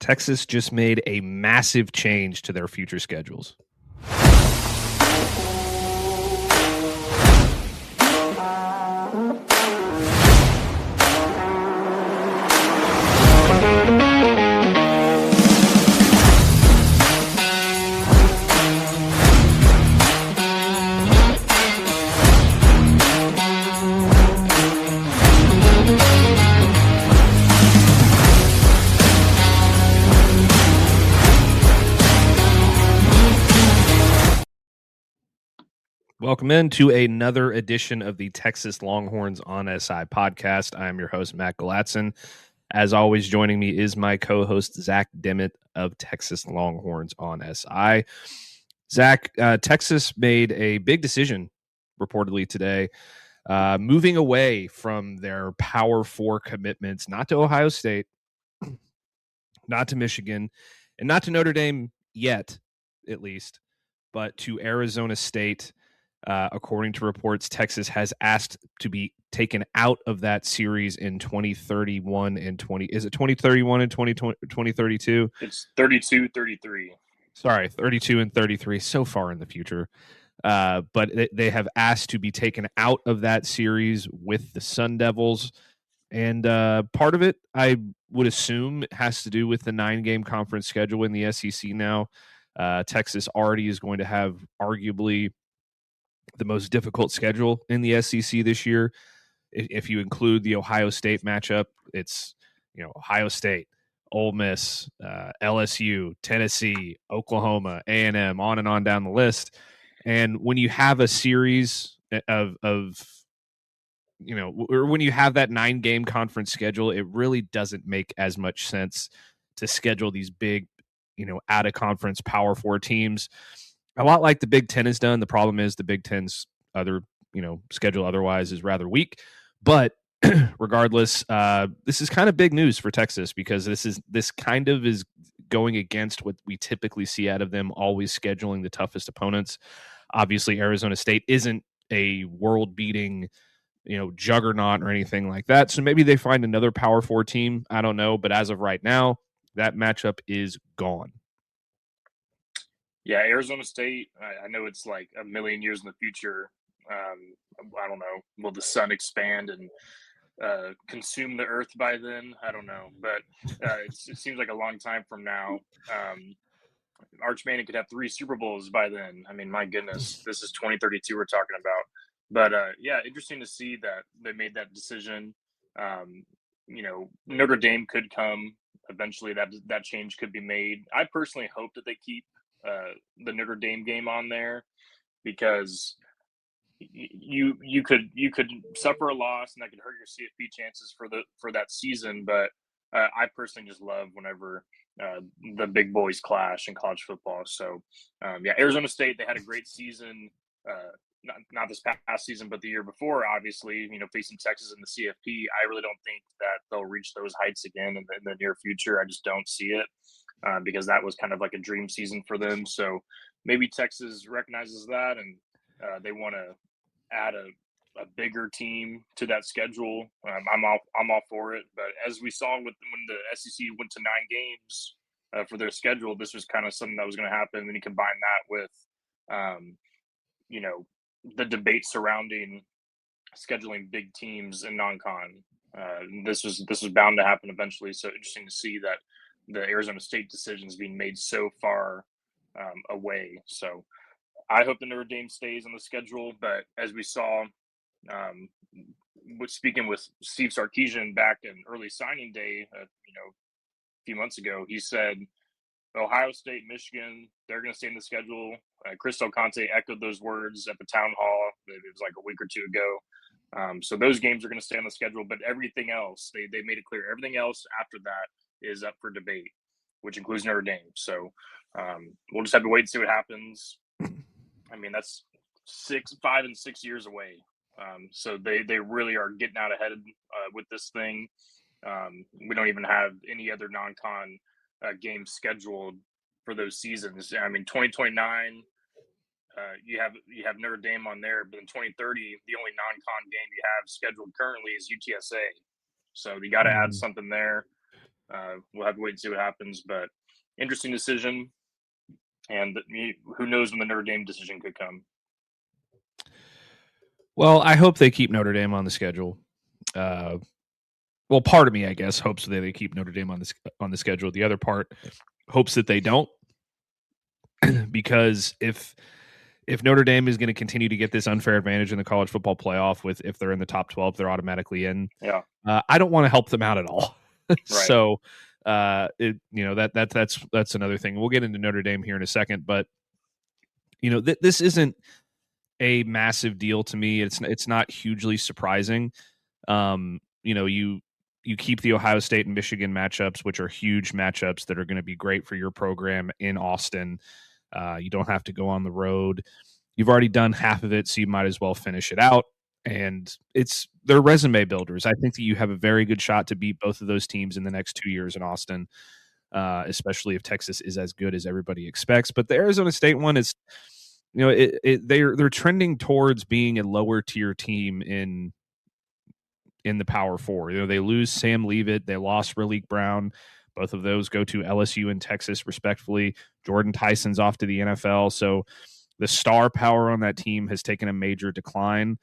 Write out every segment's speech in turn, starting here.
Texas just made a massive change to their future schedules. Welcome into another edition of the Texas Longhorns on SI podcast. I'm your host, Matt Galatson. As always, joining me is my co-host, Zach Dimmitt of Texas Longhorns on SI. Zach, Texas made a big decision reportedly today, moving away from their Power 4 commitments, not to Ohio State, not to Michigan, and not to Notre Dame yet, at least, but to Arizona State. According to reports, Texas has asked to be taken out of that series in 2031 and 20. Is it 2031 and 2032? It's 32, 33. Sorry, 32 and 33. So far in the future. But they have asked to be taken out of that series with the Sun Devils. And part of it, I would assume, has to do with the 9-game conference schedule in the SEC now. Texas already is going to have arguably the most difficult schedule in the SEC this year. If you include the Ohio State matchup, it's Ohio State, Ole Miss, LSU, Tennessee, Oklahoma, A&M, on and on down the list. And when you have a series of or when you have that 9-game conference schedule, it really doesn't make as much sense to schedule these big, out of conference Power 4 teams. A lot like the Big Ten has done. The problem is the Big Ten's other, schedule otherwise is rather weak. But regardless, this is kind of big news for Texas because this kind of is going against what we typically see out of them, always scheduling the toughest opponents. Obviously, Arizona State isn't a world-beating, juggernaut or anything like that. So maybe they find another Power 4 team. I don't know. But as of right now, that matchup is gone. Yeah, Arizona State, I know it's like a million years in the future. I don't know. Will the sun expand and consume the earth by then? I don't know. But it seems like a long time from now. Arch Manning could have 3 Super Bowls by then. I mean, my goodness, this is 2032 we're talking about. But, yeah, interesting to see that they made that decision. Notre Dame could come. Eventually that change could be made. I personally hope that they keep the Notre Dame game on there because you could suffer a loss and that could hurt your CFP chances for that season. But I personally just love whenever the big boys clash in college football. So yeah, Arizona State, they had a great season. Not this past season, but the year before, obviously, facing Texas in the CFP. I really don't think that they'll reach those heights again in the near future. I just don't see it because that was kind of like a dream season for them. So maybe Texas recognizes that and they want to add a bigger team to that schedule. I'm all for it. But as we saw when the SEC went to 9 games for their schedule, this was kind of something that was going to happen. Then you combine that with, the debate surrounding scheduling big teams in non-con. This was bound to happen eventually. So interesting to see that the Arizona State decision is being made so far away. So I hope the Notre Dame stays on the schedule. But as we saw, speaking with Steve Sarkisian back in early signing day, a few months ago, he said Ohio State, Michigan, they're going to stay in the schedule. Chris Del Conte echoed those words at the town hall. It was like a week or two ago. So those games are going to stay on the schedule. But everything else, they made it clear, everything else after that is up for debate, which includes Notre Dame. So we'll just have to wait and see what happens. I mean, that's 5 and 6 years away. So they really are getting out ahead with this thing. We don't even have any other non-con games scheduled for those seasons. I mean, 2029, you have Notre Dame on there, but in 2030, the only non-con game you have scheduled currently is UTSA. So you got to add something there. We'll have to wait and see what happens. But interesting decision, and who knows when the Notre Dame decision could come. Well, I hope they keep Notre Dame on the schedule. Well, part of me, I guess, hopes that they keep Notre Dame on the schedule. The other part hopes that they don't, because if Notre Dame is going to continue to get this unfair advantage in the college football playoff, with if they're in the top 12, they're automatically in. Yeah, I don't want to help them out at all. right. So, that's another thing. We'll get into Notre Dame here in a second, but this isn't a massive deal to me. It's not hugely surprising. You keep the Ohio State and Michigan matchups, which are huge matchups that are going to be great for your program in Austin. You don't have to go on the road. You've already done half of it, so you might as well finish it out. And they're resume builders. I think that you have a very good shot to beat both of those teams in the next 2 years in Austin, especially if Texas is as good as everybody expects. But the Arizona State one is, they're trending towards being a lower tier team in the Power Four. They lose Sam Leavitt, they lost Raleek Brown. Both of those go to LSU and Texas, respectively. Jordan Tyson's off to the NFL, so the star power on that team has taken a major decline,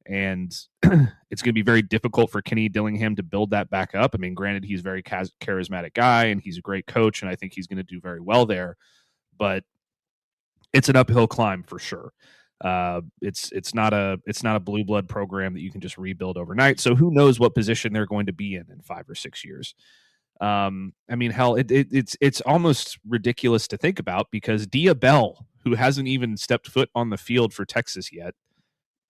and it's going to be very difficult for Kenny Dillingham to build that back up. I mean, granted, he's a very charismatic guy, and he's a great coach, and I think he's going to do very well there, but it's an uphill climb for sure. It's not a blue blood program that you can just rebuild overnight. So who knows what position they're going to be in 5 or 6 years. I mean, hell, it's almost ridiculous to think about, because Dia Bell, who hasn't even stepped foot on the field for Texas yet,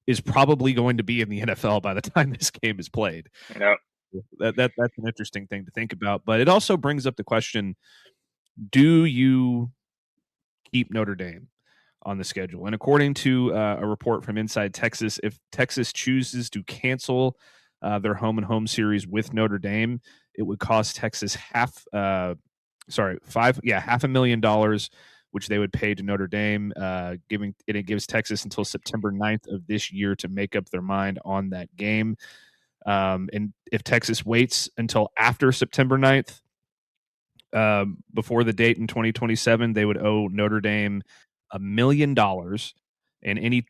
is probably going to be in the NFL by the time this game is played. Yeah. That's an interesting thing to think about. But it also brings up the question: do you keep Notre Dame on the schedule? And according to a report from Inside Texas, if Texas chooses to cancel their home and home series with Notre Dame, it would cost Texas $500,000, which they would pay to Notre Dame. It gives Texas until September 9th of this year to make up their mind on that game. And if Texas waits until after September 9th, before the date in 2027, they would owe Notre Dame $1 million, and any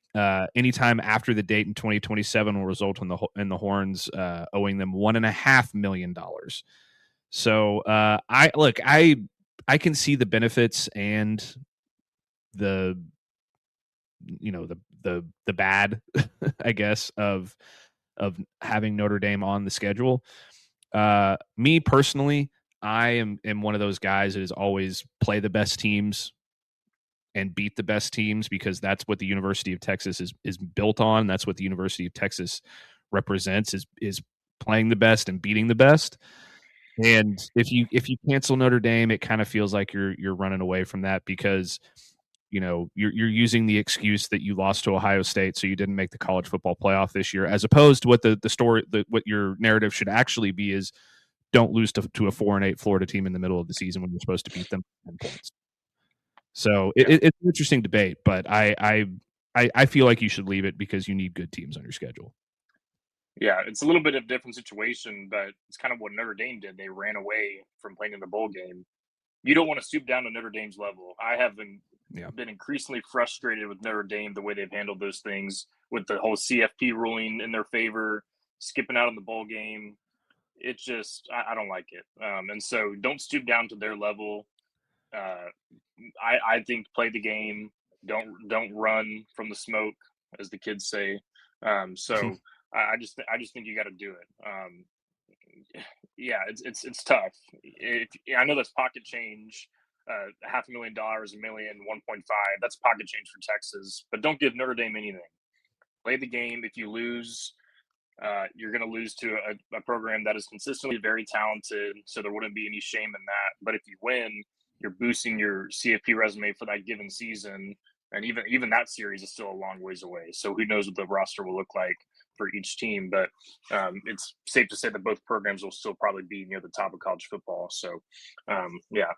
time after the date in 2027 will result in the Horns owing them $1.5 million. So I can see the benefits and the the bad, I guess, of having Notre Dame on the schedule. Me personally, I am one of those guys that is always play the best teams and beat the best teams, because that's what the University of Texas is built on. That's what the University of Texas represents, is playing the best and beating the best. And if you cancel Notre Dame, it kind of feels like you're running away from that, because you're using the excuse that you lost to Ohio State, so you didn't make the college football playoff this year, as opposed to what the story, what your narrative should actually be is: don't lose to a 4-8 Florida team in the middle of the season when you're supposed to beat them 10 points. So it's an interesting debate, but I feel like you should leave it, because you need good teams on your schedule. Yeah, it's a little bit of a different situation, but it's kind of what Notre Dame did. They ran away from playing in the bowl game. You don't want to stoop down to Notre Dame's level. I have been increasingly frustrated with Notre Dame, the way they've handled those things, with the whole CFP ruling in their favor, skipping out on the bowl game. It just, I don't like it. And so don't stoop down to their level. I think play the game. Don't run from the smoke, as the kids say. So I just think you got to do it. Yeah, it's tough. I know that's pocket change. $500,000, $1 million, 1.5. That's pocket change for Texas. But don't give Notre Dame anything. Play the game. If you lose, you're going to lose to a program that is consistently very talented. So there wouldn't be any shame in that. But if you win, you're boosting your CFP resume for that given season. And even that series is still a long ways away. So who knows what the roster will look like for each team. But it's safe to say that both programs will still probably be near the top of college football. So, yeah.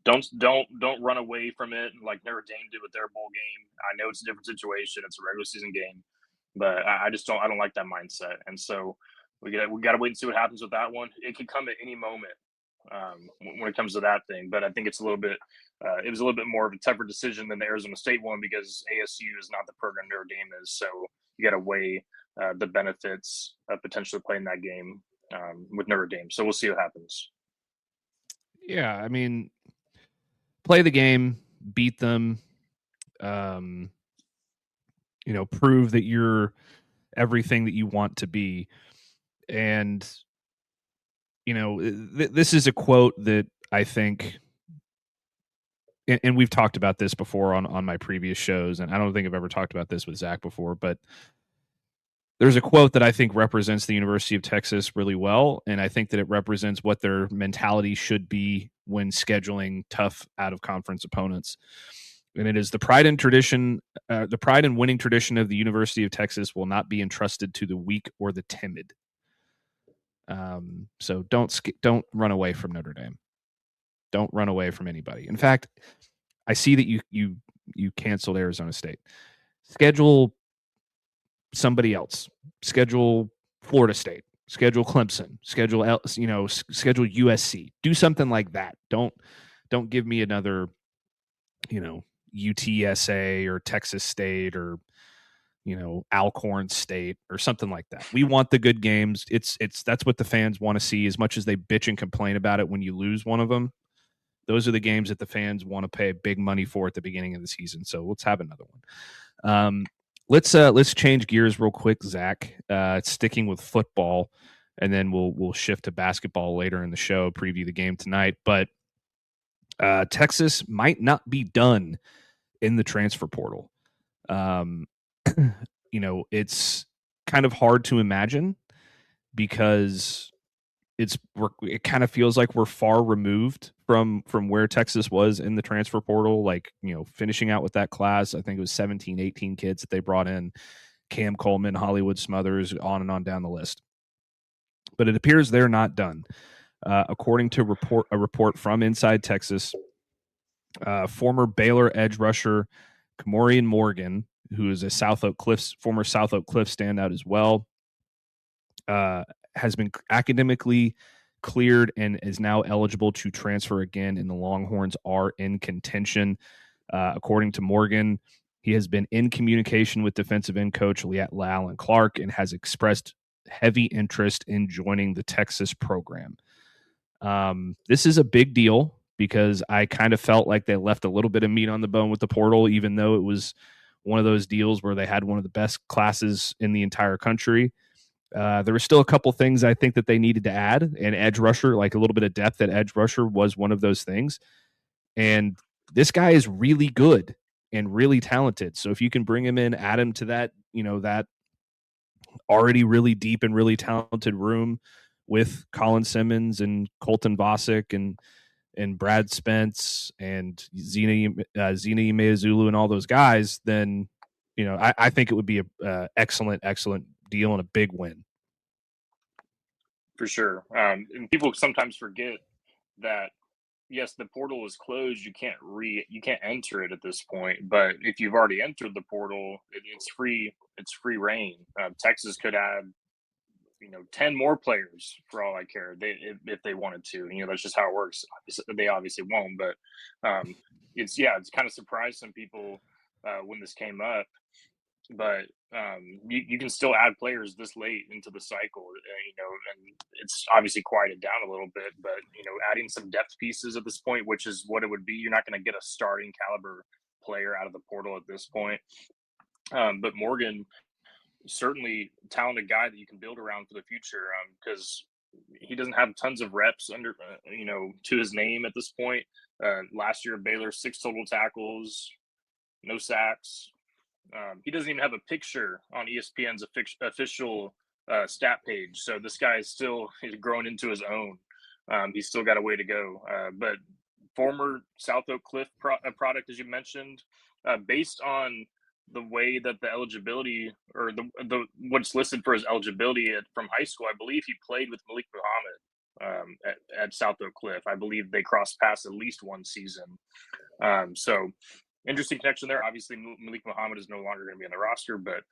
Don't run away from it like Notre Dame did with their bowl game. I know it's a different situation. It's a regular season game. But I don't like that mindset. And so we got to wait and see what happens with that one. It could come at any moment. when it comes to that thing. But I think it's a little bit. It was a little bit more of a tougher decision than the Arizona State one because ASU is not the program Notre Dame is. So you got to weigh the benefits of potentially playing that game with Notre Dame. So we'll see what happens. Yeah, I mean, play the game, beat them, prove that you're everything that you want to be. And, this is a quote that I think, and we've talked about this before on my previous shows, and I don't think I've ever talked about this with Zach before, but there's a quote that I think represents the University of Texas really well, and I think that it represents what their mentality should be when scheduling tough out of conference opponents. And it is the pride and winning tradition of the University of Texas will not be entrusted to the weak or the timid. So don't run away from Notre Dame. Don't run away from anybody. In fact, I see that you canceled Arizona State. Schedule somebody else. Schedule Florida State. Schedule Clemson. Schedule USC. Do something like that. Don't give me another UTSA or Texas State or Alcorn State or something like that. We want the good games. That's what the fans want to see. As much as they bitch and complain about it when you lose one of them, those are the games that the fans want to pay big money for at the beginning of the season. So let's have another one. Let's change gears real quick, Zach. Sticking with football, and then we'll shift to basketball later in the show. Preview the game tonight, but Texas might not be done in the transfer portal. It's kind of hard to imagine because it kind of feels like we're far removed from where Texas was in the transfer portal, like, finishing out with that class. I think it was 17, 18 kids that they brought in, Cam Coleman, Hollywood Smothers, on and on down the list. But it appears they're not done. According to a report from Inside Texas, former Baylor edge rusher Kamorian Morgan, who is a former South Oak Cliff standout as well, has been academically cleared and is now eligible to transfer again, and the Longhorns are in contention. According to Morgan, he has been in communication with defensive end coach Alan Clark and has expressed heavy interest in joining the Texas program. This is a big deal because I kind of felt like they left a little bit of meat on the bone with the portal, even though it was one of those deals where they had one of the best classes in the entire country. There were still a couple things I think that they needed to add, and edge rusher, like a little bit of depth at edge rusher, was one of those things. And this guy is really good and really talented. So if you can bring him in, add him to that, that already really deep and really talented room with Colin Simmons and Colton Bosick and Brad Spence and Zina Imeazulu and all those guys, then I think it would be a excellent deal and a big win. For sure. And people sometimes forget that, yes, the portal is closed. You can't enter it at this point. But if you've already entered the portal, it's free. It's free reign. Texas could add 10 more players for all I care. If they wanted to, that's just how it works. They obviously won't, but it's kind of surprised some people when this came up. But you can still add players this late into the cycle, and it's obviously quieted down a little bit. But adding some depth pieces at this point, which is what it would be, you're not going to get a starting caliber player out of the portal at this point. But Morgan, certainly talented guy that you can build around for the future, because he doesn't have tons of reps under to his name at this point. Last year Baylor, 6 total tackles, no sacks. He doesn't even have a picture on ESPN's official stat page. So this guy is he's grown into his own. He's still got a way to go. But former South Oak Cliff product, as you mentioned, based on the way that the eligibility or the what's listed for his eligibility from high school, I believe he played with Malik Muhammad at South Oak Cliff. I believe they crossed paths at least one season. So interesting connection there. Obviously, Malik Muhammad is no longer going to be on the roster, but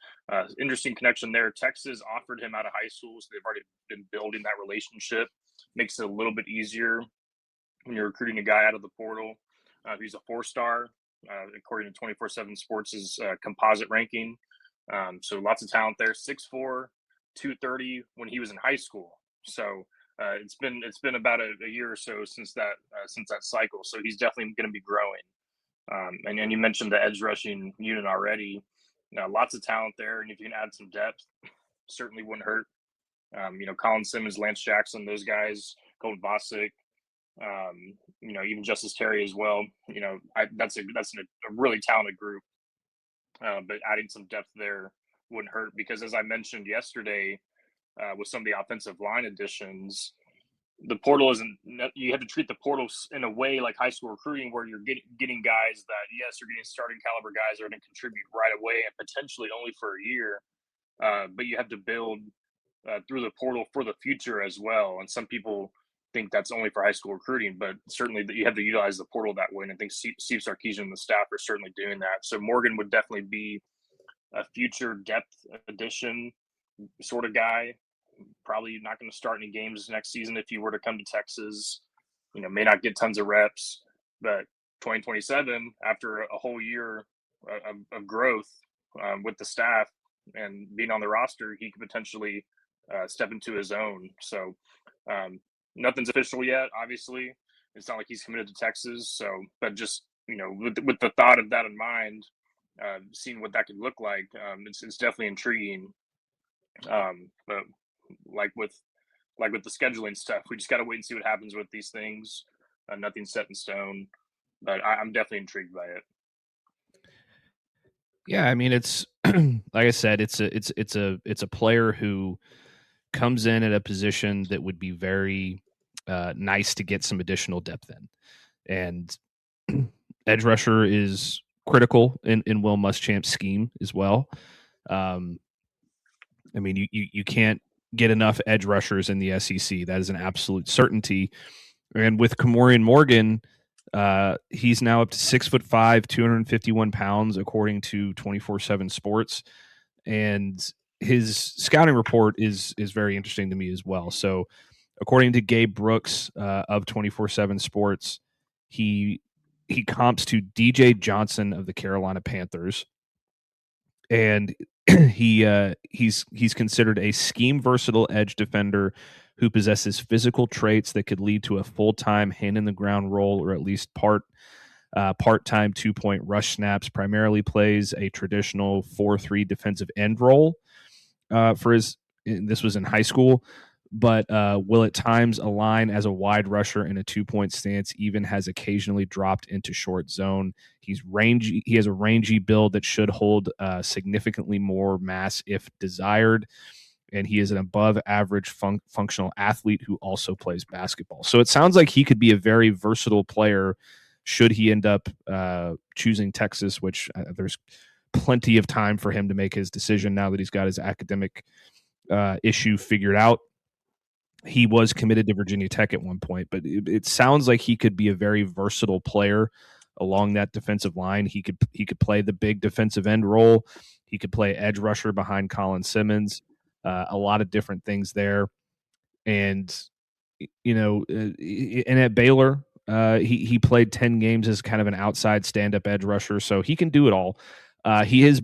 interesting connection there. Texas offered him out of high school, so they've already been building that relationship. Makes it a little bit easier when you're recruiting a guy out of the portal. He's a 4-star, according to 24/7 Sports' composite ranking. So lots of talent there. 6'4", 230 when he was in high school. So it's been about a year or so since that cycle. So he's definitely going to be growing. And you mentioned the edge rushing unit already. Lots of talent there, and if you can add some depth, certainly wouldn't hurt. Colin Simmons, Lance Jackson, those guys, Colton Bosick, even Justice Terry as well. That's a really talented group. But adding some depth there wouldn't hurt, because as I mentioned yesterday, with some of the offensive line additions, the portal isn't. You have to treat the portal in a way like high school recruiting, where you're getting guys that, yes, you're getting starting caliber guys that are going to contribute right away and potentially only for a year. But you have to build through the portal for the future as well. And some people think that's only for high school recruiting, but certainly you have to utilize the portal that way. And I think Steve Sarkisian and the staff are certainly doing that. So Morgan would definitely be a future depth addition sort of guy. Probably not going to start any games next season if you were to come to Texas. May not get tons of reps, but 2027, after a whole year of growth with the staff and being on the roster, he could potentially step into his own. So nothing's official yet. Obviously, it's not like he's committed to Texas. So, but just with the thought of that in mind, seeing what that could look like, it's definitely intriguing. But like with the scheduling stuff, we just got to wait and see what happens with these things. Nothing's set in stone, but I'm definitely intrigued by it. Yeah, I mean, it's like I said, it's a player who comes in at a position that would be very nice to get some additional depth in, and edge rusher is critical in Will Muschamp's scheme as well. I mean, you can't get enough edge rushers in the SEC. That is an absolute certainty. And with Kamorian Morgan, he's now up to 6'5", 251 pounds, according to 24/7 Sports. And his scouting report is very interesting to me as well. So, according to Gabe Brooks of 24/7 Sports, he comps to DJ Johnson of the Carolina Panthers, and he's considered a scheme versatile edge defender who possesses physical traits that could lead to a full-time hand in the ground role, or at least part-time 2-point rush snaps. Primarily plays a traditional 4-3 defensive end role this was in high school, but will at times align as a wide rusher in a 2-point stance, even has occasionally dropped into short zone. He's rangy. He has a rangy build that should hold significantly more mass if desired. And he is an above average functional athlete who also plays basketball. So it sounds like he could be a very versatile player should he end up choosing Texas, which there's plenty of time for him to make his decision now that he's got his academic issue figured out. He was committed to Virginia Tech at one point, but it sounds like he could be a very versatile player along that defensive line. He could play the big defensive end role. He could play edge rusher behind Colin Simmons. A lot of different things there. And and at Baylor, he played 10 games as kind of an outside stand-up edge rusher, so he can do it all. He has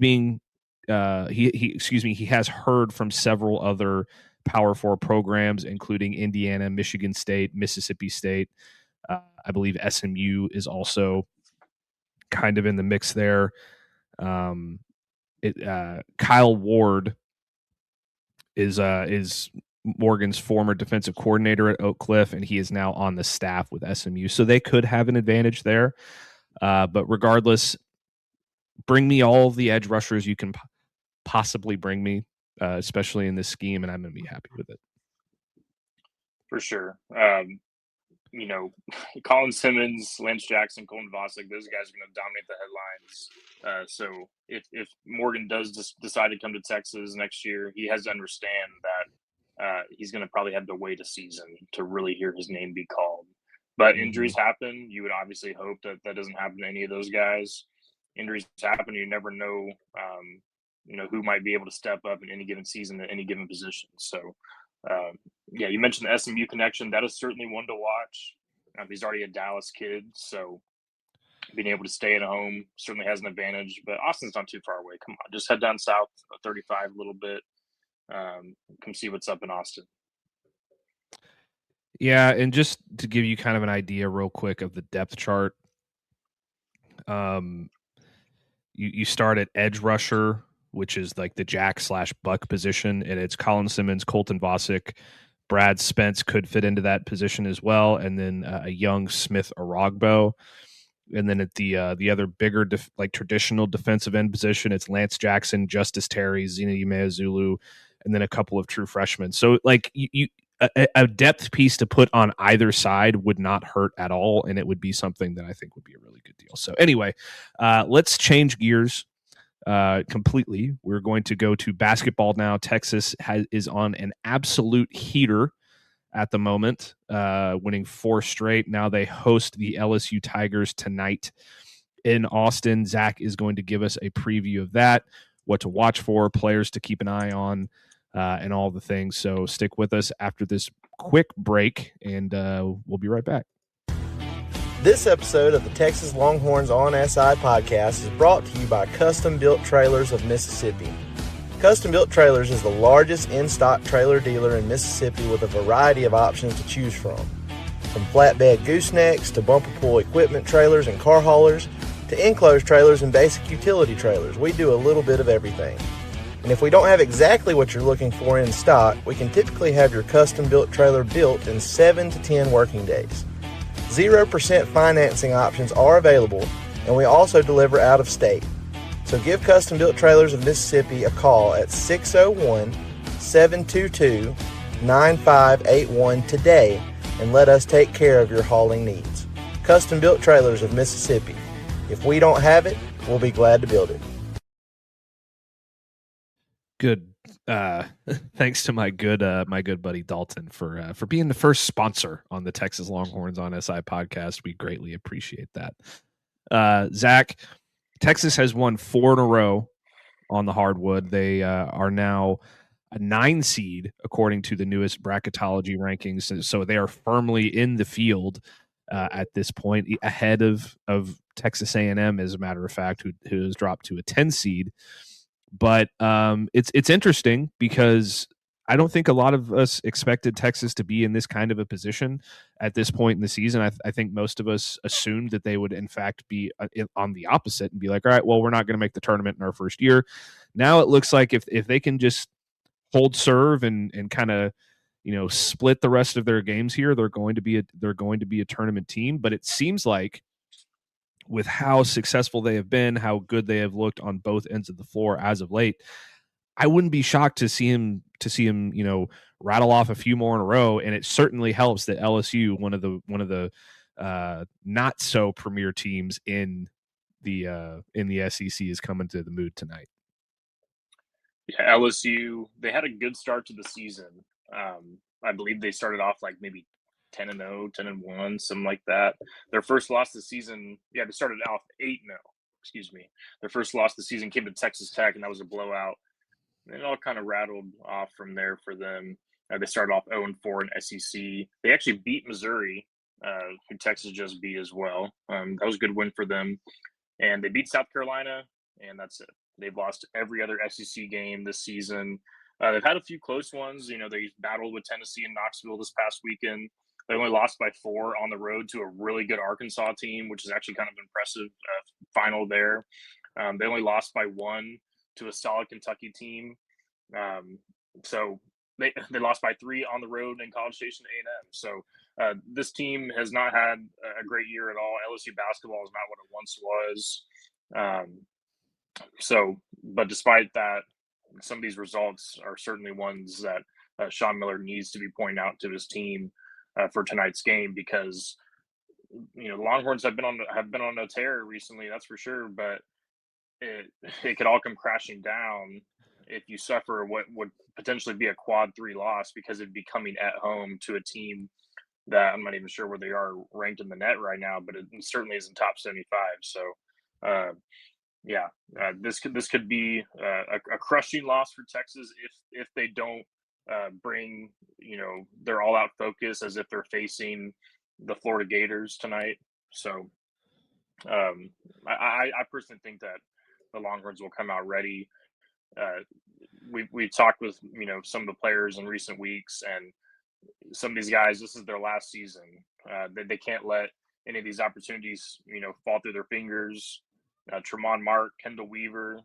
heard from several other Power 4 programs, including Indiana, Michigan State, Mississippi State. I believe SMU is also kind of in the mix there. Kyle Ward is Morgan's former defensive coordinator at Oak Cliff, and he is now on the staff with SMU. So they could have an advantage there. But regardless, bring me all of the edge rushers you can possibly bring me, especially in this scheme, and I'm going to be happy with it. For sure. Colin Simmons, Lance Jackson, Colton Bosick, those guys are going to dominate the headlines. So if Morgan does decide to come to Texas next year, he has to understand that he's going to probably have to wait a season to really hear his name be called. But injuries happen. You would obviously hope that doesn't happen to any of those guys. Injuries happen. You never know, who might be able to step up in any given season at any given position. So, you mentioned the SMU connection. That is certainly one to watch. He's already a Dallas kid, so being able to stay at home certainly has an advantage. But Austin's not too far away. Come on, just head down south 35 a little bit. Come see what's up in Austin. Yeah, and just to give you kind of an idea real quick of the depth chart, you start at edge rusher, which is like the jack/buck position, and it's Colin Simmons, Colton Vosick, Brad Spence could fit into that position as well, and then a young Smith Arogbo. And then at the other bigger traditional defensive end position, it's Lance Jackson, Justice Terry, Zina Zulu, and then a couple of true freshmen. So like a depth piece to put on either side would not hurt at all, and it would be something that I think would be a really good deal. So anyway, let's change gears completely. We're going to go to basketball now. Texas is on an absolute heater at the moment, winning 4 straight. Now they host the LSU Tigers tonight in Austin. Zach is going to give us a preview of that, what to watch for, players to keep an eye on, and all the things. So stick with us after this quick break, and we'll be right back. This episode of the Texas Longhorns on SI podcast is brought to you by Custom Built Trailers of Mississippi. Custom Built Trailers is the largest in-stock trailer dealer in Mississippi with a variety of options to choose from flatbed goosenecks to bumper pull equipment trailers and car haulers to enclosed trailers and basic utility trailers. We do a little bit of everything. And if we don't have exactly what you're looking for in stock, we can typically have your custom built trailer built in 7 to 10 working days. 0% financing options are available, and we also deliver out of state. So give Custom Built Trailers of Mississippi a call at 601-722-9581 today and let us take care of your hauling needs. Custom Built Trailers of Mississippi. If we don't have it, we'll be glad to build it. Good. Thanks to my good buddy Dalton for being the first sponsor on the Texas Longhorns on SI podcast. We greatly appreciate that. Zach, Texas has won 4 in a row on the hardwood. They are now a 9 seed according to the newest bracketology rankings. So they are firmly in the field at this point, ahead of Texas A&M, as a matter of fact, who has dropped to a 10 seed. But it's interesting because I don't think a lot of us expected Texas to be in this kind of a position at this point in the season. I think most of us assumed that they would, in fact, be on the opposite and be like, all right, well, we're not going to make the tournament in our first year. Now it looks like if they can just hold serve and kind of, split the rest of their games here, they're going to be a tournament team. But it seems like with how successful they have been, how good they have looked on both ends of the floor as of late, I wouldn't be shocked to see him, rattle off a few more in a row. And it certainly helps that LSU, one of the not so premier teams in the SEC, is coming to the mood tonight. Yeah, LSU, they had a good start to the season. I believe they started off like maybe 10-0, 10-1, something like that. Their first loss this season, they started off 8-0. Excuse me. Their first loss this season came to Texas Tech, and that was a blowout. And it all kind of rattled off from there for them. They started off 0-4 in SEC. They actually beat Missouri, who Texas just beat as well. That was a good win for them. And they beat South Carolina, and that's it. They've lost every other SEC game this season. They've had a few close ones. They battled with Tennessee and Knoxville this past weekend. They only lost by 4 on the road to a really good Arkansas team, which is actually kind of impressive final there. They only lost by 1 to a solid Kentucky team. So they lost by 3 on the road in College Station A&M. So this team has not had a great year at all. LSU basketball is not what it once was. But despite that, some of these results are certainly ones that Sean Miller needs to be pointing out to his team for tonight's game, because the Longhorns have been on a tear recently, that's for sure. But it could all come crashing down if you suffer what would potentially be a quad 3 loss, because it'd be coming at home to a team that I'm not even sure where they are ranked in the net right now, but it certainly is in top 75. So this could be a crushing loss for Texas if they don't bring their all out focus, as if they're facing the Florida Gators tonight. So I personally think that the Longhorns will come out ready. We've talked with some of the players in recent weeks, and some of these guys, this is their last season. They can't let any of these opportunities fall through their fingers. Tremont Mark, Kendall Weaver,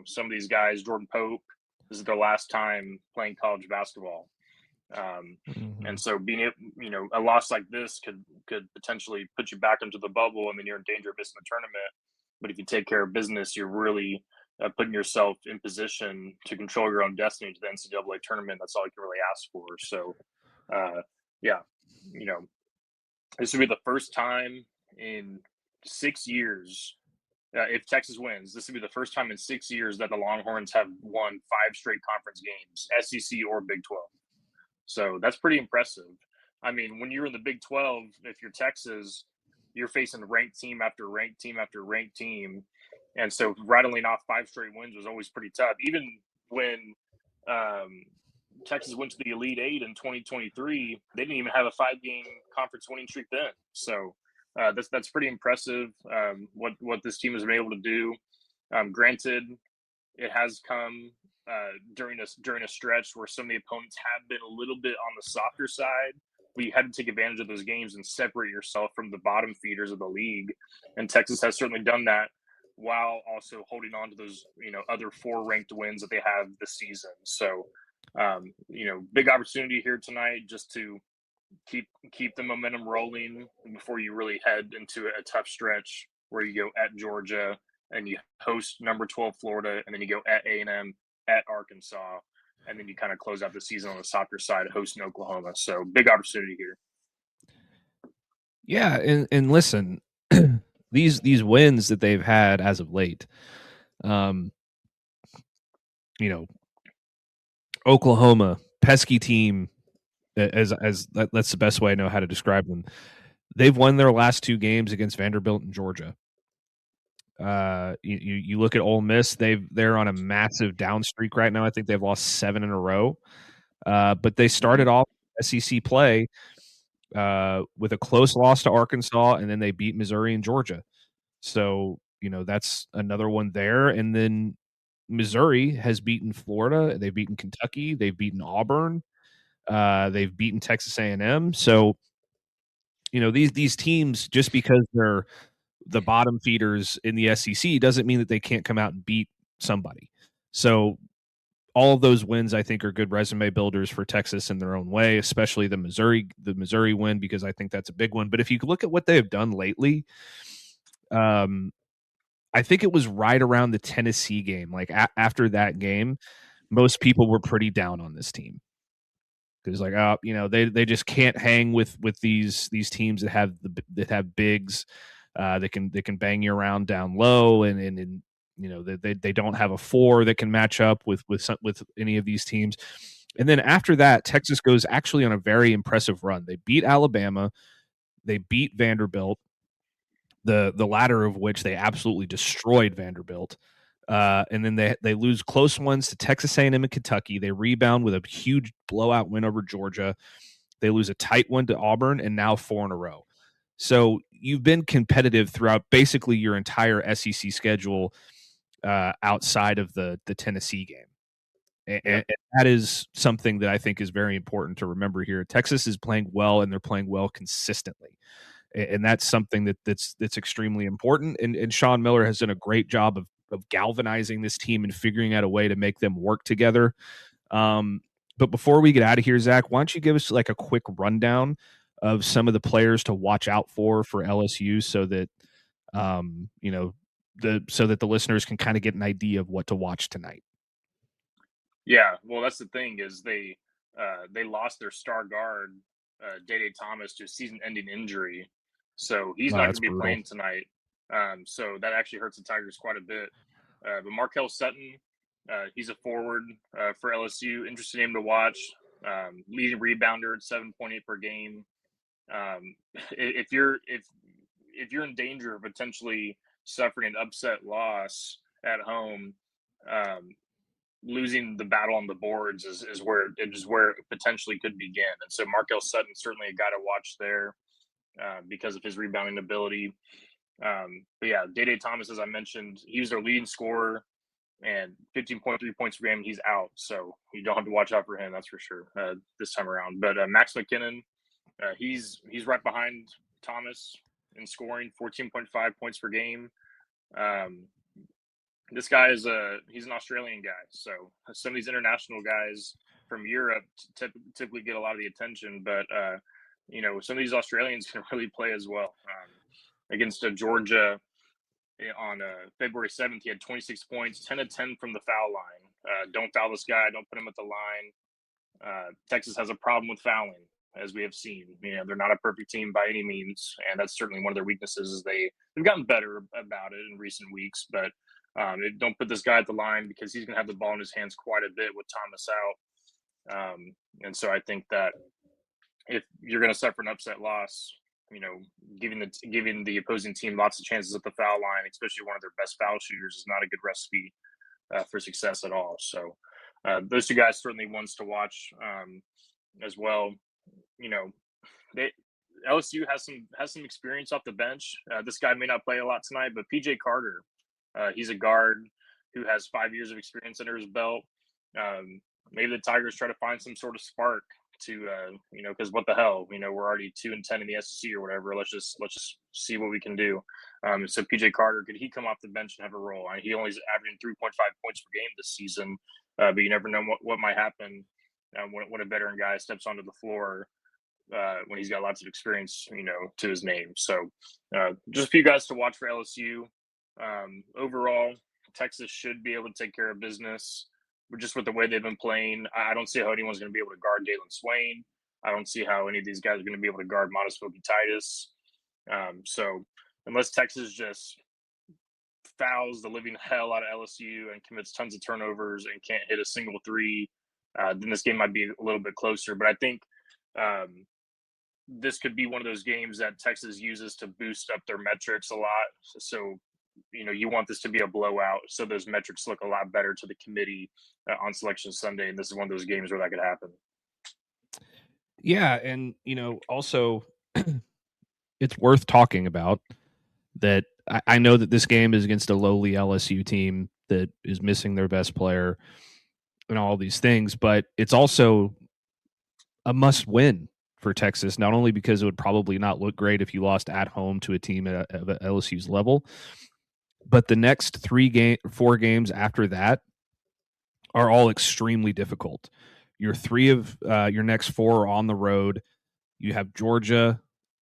some of these guys, Jordan Pope, this is their last time playing college basketball. And so being a loss like this could potentially put you back into the bubble, and then you're in danger of missing the tournament. But if you take care of business, you're really putting yourself in position to control your own destiny to the NCAA tournament. That's all you can really ask for. So, this would be the first time in 6 years. If Texas wins, this would be the first time in 6 years that the Longhorns have won 5 straight conference games, SEC or Big 12. So that's pretty impressive. I mean, when you're in the Big 12, if you're Texas, you're facing ranked team after ranked team after ranked team. And so rattling off 5 straight wins was always pretty tough. Even when Texas went to the Elite Eight in 2023, they didn't even have a 5-game conference winning streak then. So that's pretty impressive what this team has been able to do. Granted, it has come during a stretch where some of the opponents have been a little bit on the softer side. We had to take advantage of those games and separate yourself from the bottom feeders of the league. And Texas has certainly done that while also holding on to those, other 4 ranked wins that they have this season. So, big opportunity here tonight just to keep the momentum rolling before you really head into a tough stretch where you go at Georgia and you host number 12 Florida, and then you go at A&M, at Arkansas, and then you kind of close out the season on the softer side hosting Oklahoma. So big opportunity here. Yeah, and listen, these wins that they've had as of late, Oklahoma, pesky team, as that's the best way I know how to describe them. They've won their last 2 games against Vanderbilt and Georgia. You look at Ole Miss; they're on a massive down streak right now. I think they've lost 7 in a row. But they started off SEC play with a close loss to Arkansas, and then they beat Missouri and Georgia. So that's another one there. And then Missouri has beaten Florida. They've beaten Kentucky. They've beaten Auburn. They've beaten Texas A&M. So these teams, just because they're the bottom feeders in the SEC, doesn't mean that they can't come out and beat somebody. So all of those wins, I think, are good resume builders for Texas in their own way, especially the Missouri win, because I think that's a big one. But if you look at what they have done lately, I think it was right around the Tennessee game. Like after that game, most people were pretty down on this team because, like, they just can't hang with these teams that have bigs that can bang you around down low, and they don't have a 4 that can match up with any of these teams. And then after that, Texas goes actually on a very impressive run. They beat Alabama, they beat Vanderbilt, the latter of which they absolutely destroyed Vanderbilt. And then they lose close ones to Texas A&M and Kentucky. They rebound with a huge blowout win over Georgia. They lose a tight one to Auburn, and now 4 in a row. So you've been competitive throughout basically your entire SEC schedule outside of the Tennessee game. And that is something that I think is very important to remember here. Texas is playing well, and they're playing well consistently. And that's something that's extremely important. And Sean Miller has done a great job of galvanizing this team and figuring out a way to make them work together. But before we get out of here, Zach, why don't you give us like a quick rundown of some of the players to watch out for LSU, so that so that the listeners can kind of get an idea of what to watch tonight. Yeah, well, that's the thing is they lost their star guard, Day Thomas, to a season-ending injury, so he's not going to be playing tonight. So that actually hurts the Tigers quite a bit. But Markel Sutton, he's a forward for LSU. Interesting name to watch. Leading rebounder at 7.8 per game. If you're in danger of potentially suffering an upset loss at home, losing the battle on the boards is where it potentially could begin. And so Markel Sutton certainly a guy to watch there. because of his rebounding ability. But yeah, Day Thomas, as I mentioned, he was their leading scorer and 15.3 points per game. He's out, so you don't have to watch out for him. That's for sure this time around. But Max McKinnon, he's right behind Thomas in scoring, 14.5 points per game. This guy he's an Australian guy, so some of these international guys from Europe typically get a lot of the attention, but some of these Australians can really play as well. Against Georgia on February 7th, he had 26 points, 10 of 10 from the foul line. Don't foul this guy. Don't put him at the line. Texas has a problem with fouling, as we have seen. They're not a perfect team by any means, and that's certainly one of their weaknesses. Is they've gotten better about it in recent weeks, but don't put this guy at the line because he's going to have the ball in his hands quite a bit with Thomas out. And so I think that if you're going to suffer an upset loss, giving the opposing team lots of chances at the foul line, especially one of their best foul shooters, is not a good recipe for success at all. So those two guys certainly ones to watch as well. LSU has some experience off the bench. This guy may not play a lot tonight, but PJ Carter, he's a guard who has 5 years of experience under his belt. Maybe the Tigers try to find some sort of spark to because what the hell, we're already 2-10 in the SEC or whatever. Let's just see what we can do. So PJ Carter, could he come off the bench and have a role? He only is averaging 3.5 points per game this season, but you never know what might happen when a veteran guy steps onto the floor when he's got lots of experience, to his name. So just a few guys to watch for LSU. Overall, Texas should be able to take care of business. Just with the way they've been playing, I don't see how anyone's going to be able to guard Dalen Swain. I don't see how any of these guys are going to be able to guard Montesquieu Titus. So unless Texas just fouls the living hell out of LSU and commits tons of turnovers and can't hit a single three, then this game might be a little bit closer. But I think this could be one of those games that Texas uses to boost up their metrics a lot. So you want this to be a blowout so those metrics look a lot better to the committee on Selection Sunday, and this is one of those games where that could happen. Yeah, and also it's worth talking about that. I know that this game is against a lowly LSU team that is missing their best player and all these things, but it's also a must-win for Texas, not only because it would probably not look great if you lost at home to a team at LSU's level, but the next 4 games after that are all extremely difficult. Your 3 of your next 4 are on the road. You have Georgia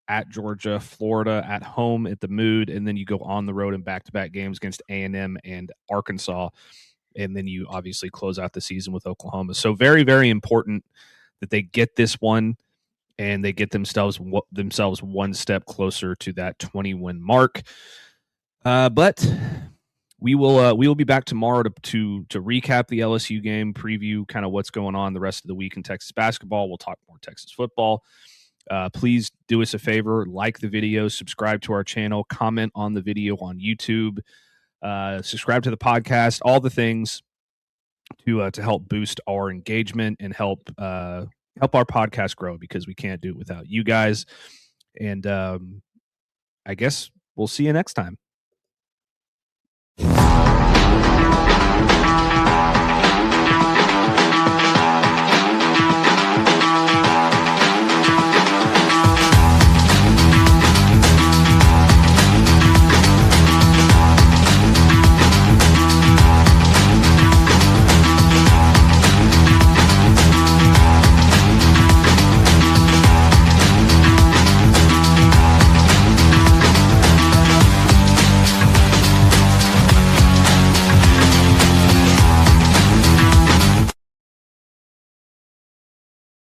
at Georgia, Florida at home at the Mood, and then you go on the road in back-to-back games against A&M and Arkansas, and then you obviously close out the season with Oklahoma. So very, very important that they get this one and they get themselves one step closer to that 20-win mark. But we will be back tomorrow to recap the LSU game, preview kind of what's going on the rest of the week in Texas basketball. We'll talk more Texas football. Please do us a favor, like the video, subscribe to our channel, comment on the video on YouTube, subscribe to the podcast, all the things to help boost our engagement and help our podcast grow, because we can't do it without you guys. And I guess we'll see you next time.